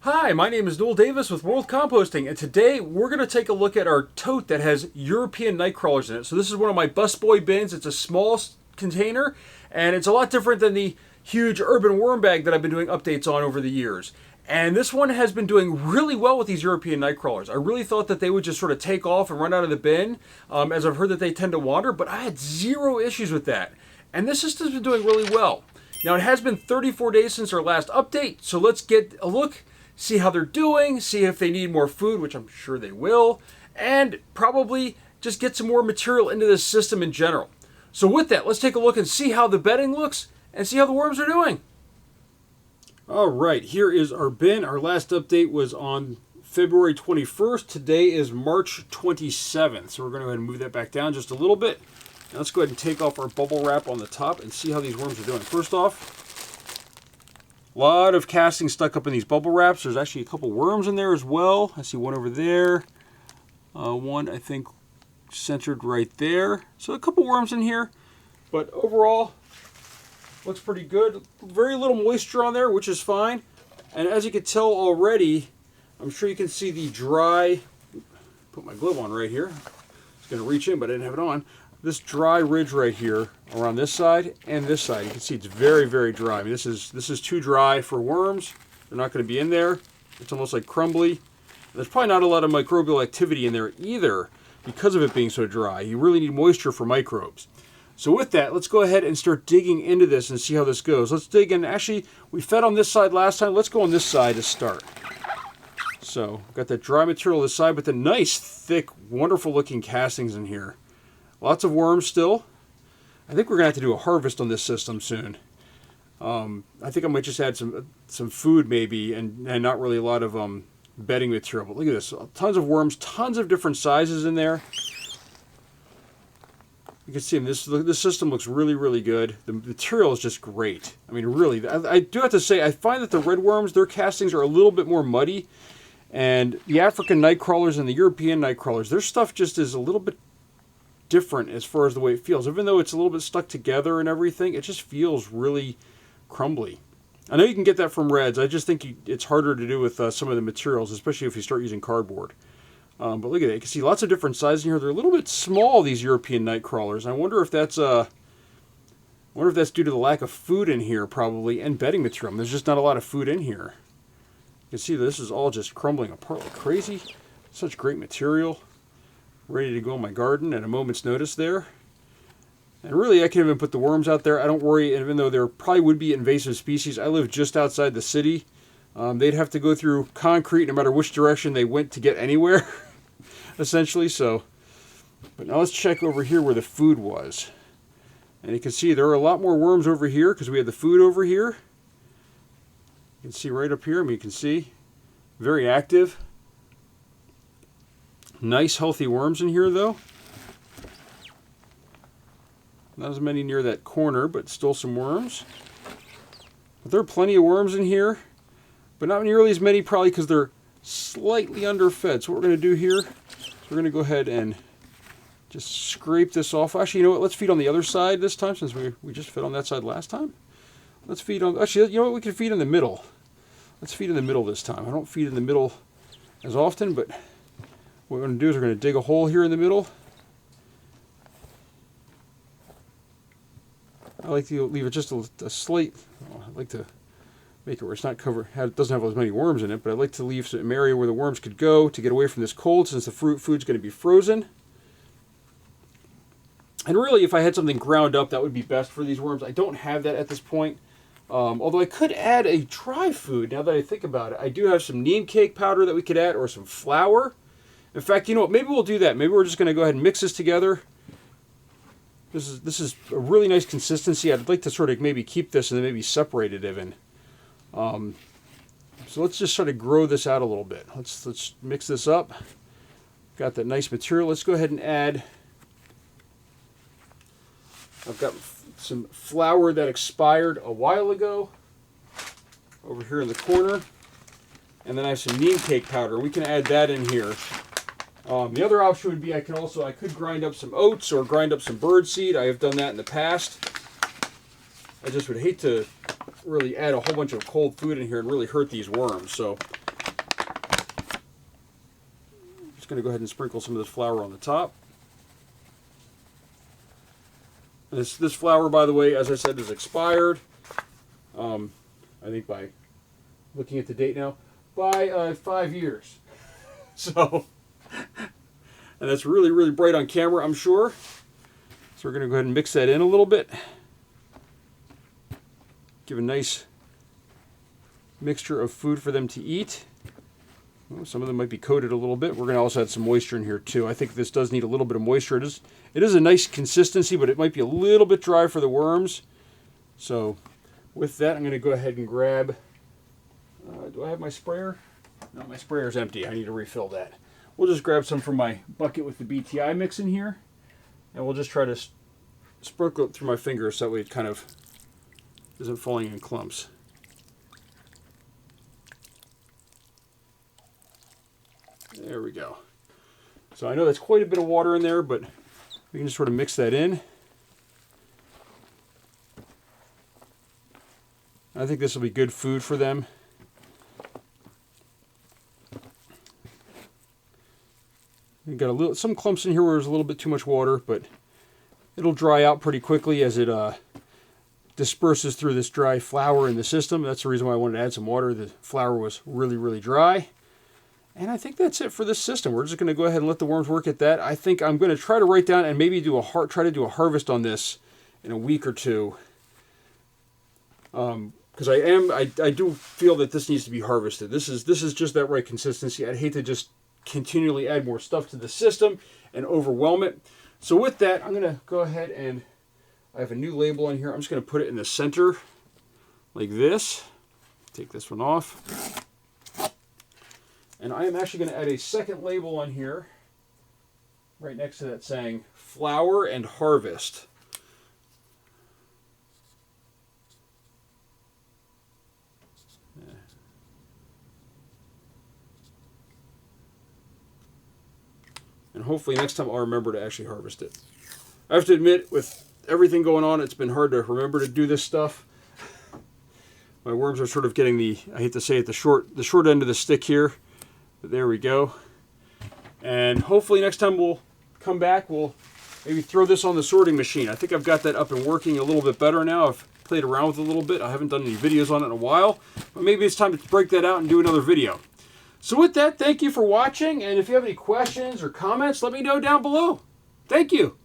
Hi, my name is Noel Davis with World Composting, and today we're going to take a look at our tote that has European Nightcrawlers in it. So this is one of my busboy bins. It's a small container, and it's a lot different than the huge urban worm bag that I've been doing updates on over the years. And this one has been doing really well with these European Nightcrawlers. I really thought that they would just sort of take off and run out of the bin, as I've heard that they tend to wander, but I had zero issues with that. And this system's been doing really well. Now, it has been 34 days since our last update, so let's get a look, see how they're doing, see if they need more food, which I'm sure they will, and probably just get some more material into this system in general. So with that, let's take a look and see how the bedding looks and see how the worms are doing. All right, here is our bin. Our last update was on February 21st. Today is March 27th. So we're going to go ahead and move that back down just a little bit. Now let's go ahead and take off our bubble wrap on the top and see how these worms are doing. First off, a lot of castings stuck up in these bubble wraps. There's actually a couple worms in there as well. I see one over there. One, I think, centered right there. So a couple worms in here. But overall, looks pretty good. Very little moisture on there, which is fine. And as you can tell already, I'm sure you can see the dry... Put my glove on right here. I was going to reach in, but I didn't have it on. This dry ridge right here around this side and this side. You can see it's very, very dry. I mean, this is too dry for worms. They're not going to be in there. It's almost like crumbly. There's probably not a lot of microbial activity in there either because of it being so dry. You really need moisture for microbes. So with that, let's go ahead and start digging into this and see how this goes. Let's dig in. Actually, we fed on this side last time. Let's go on this side to start. So, got that dry material this side, but the nice, thick, wonderful looking castings in here. Lots of worms still. I think we're going to have to do a harvest on this system soon. I think I might just add some food maybe and not really a lot of bedding material. But look at this. Tons of worms, tons of different sizes in there. You can see this system looks really, really good. The material is just great. I mean, really, I do have to say, I find that the red worms, their castings are a little bit more muddy. And the African Nightcrawlers and the European Nightcrawlers, their stuff just is a little bit different as far as the way it feels. Even though it's a little bit stuck together and everything, it just feels really crumbly. I know you can get that from reds. I just think it's harder to do with some of the materials, especially if you start using cardboard. But look at it. You can see lots of different sizes in here. They're a little bit small, these European Nightcrawlers. I wonder if that's due to the lack of food in here, probably, and bedding material. There's just not a lot of food in here. You can see this is all just crumbling apart like crazy. Such great material. Ready to go in my garden at a moment's notice there. And really, I can even put the worms out there. I don't worry, even though there probably would be invasive species. I live just outside the city. They'd have to go through concrete no matter which direction they went to get anywhere, essentially. So, but now let's check over here where the food was. And you can see there are a lot more worms over here because we had the food over here. You can see right up here. I mean, you can see very active. Nice healthy worms in here though. Not as many near that corner, but still some worms. But there are plenty of worms in here, but not nearly as many probably because they're slightly underfed. So what we're going to do here is we're going to go ahead and just scrape this off. Actually, you know what? Let's feed on the other side this time since we just fed on that side last time. Let's feed on... Actually, you know what? We can feed in the middle. Let's feed in the middle this time. I don't feed in the middle as often, but... what we're going to do is we're going to dig a hole here in the middle. I like to leave it just a slight... I like to make it where it's not covered... it doesn't have as many worms in it, but I like to leave some area where the worms could go to get away from this cold since the food's going to be frozen. And really, if I had something ground up, that would be best for these worms. I don't have that at this point. Although I could add a dry food, now that I think about it. I do have some neem cake powder that we could add, or some flour. In fact, you know what? Maybe we'll do that. Maybe we're just going to go ahead and mix this together. This is a really nice consistency. I'd like to sort of maybe keep this and then maybe separate it even. So let's just sort of grow this out a little bit. Let's mix this up. Got that nice material. Let's go ahead and add. I've got some flour that expired a while ago over here in the corner. And then I have some neem cake powder. We can add that in here. The other option would be I could grind up some oats or grind up some birdseed. I have done that in the past. I just would hate to really add a whole bunch of cold food in here and really hurt these worms. So just going to go ahead and sprinkle some of this flour on the top. This flour, by the way, as I said, is expired. I think by looking at the date now, by 5 years. So, and that's really, really bright on camera, I'm sure. So we're going to go ahead and mix that in a little bit. Give a nice mixture of food for them to eat. Well, some of them might be coated a little bit. We're going to also add some moisture in here too. I think this does need a little bit of moisture. It is a nice consistency, but it might be a little bit dry for the worms. So with that, I'm going to go ahead and grab, do I have my sprayer? No, my sprayer's empty. I need to refill that. We'll just grab some from my bucket with the BTI mix in here, and we'll just try to sprinkle it through my fingers so that way it kind of isn't falling in clumps. There we go. So I know that's quite a bit of water in there, but we can just sort of mix that in. I think this will be good food for them. We've got some clumps in here where there's a little bit too much water, but it'll dry out pretty quickly as it disperses through this dry flour in the system. That's the reason why I wanted to add some water. The flour was really, really dry. And I think that's it for this system. We're just going to go ahead and let the worms work at that. I think I'm going to try to write down and maybe try to do a harvest on this in a week or two. Because I do feel that this needs to be harvested. This is just that right consistency. I'd hate to just continually add more stuff to the system and overwhelm it. So with that, I'm going to go ahead and I have a new label on here. I'm just going to put it in the center like this. Take this one off. And I am actually going to add a second label on here, right next to that, saying flower and harvest. And hopefully next time I'll remember to actually harvest it. I have to admit, with everything going on, it's been hard to remember to do this stuff. My worms are sort of getting I hate to say it, the short end of the stick here. But there we go. And hopefully next time we'll come back, we'll maybe throw this on the sorting machine. I think I've got that up and working a little bit better now. I've played around with it a little bit. I haven't done any videos on it in a while. But maybe it's time to break that out and do another video. So with that, thank you for watching. And if you have any questions or comments, let me know down below. Thank you.